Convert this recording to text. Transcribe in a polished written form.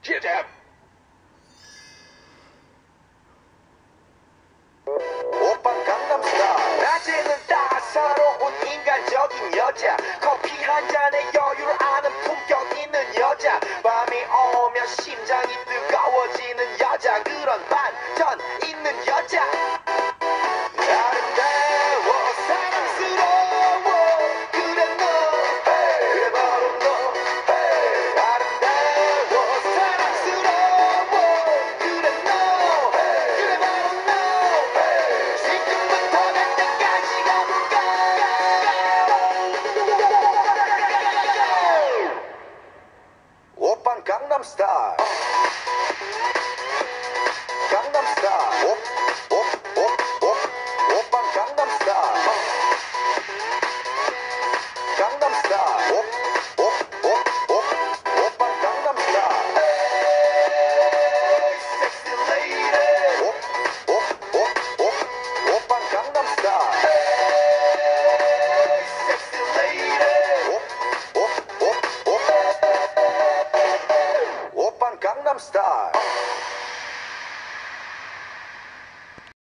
Get up. 오빤 강남스타일. 낮에는 따사로운 인간적인 여자, 커피 한 잔에 여유를 아는 품격 있는 여자, 밤이 오면 심장이 뜨거워지는 여자, 그런 반전 있는 여자. 아름다워 사랑스러워, 그래 너, 그래 바로 너. 아름다워 사랑스러워, 그래 너, 그래 바로 너. 지금부터 갈 때까지 가볼까. 오빤 강남스타일. 강남스타일. 오빤 강남스타일. 강남스타일. 오빤 강남스타일. Sexy lady. 오빤 강남스타일. Sexy lady. 오빤 강남스타일.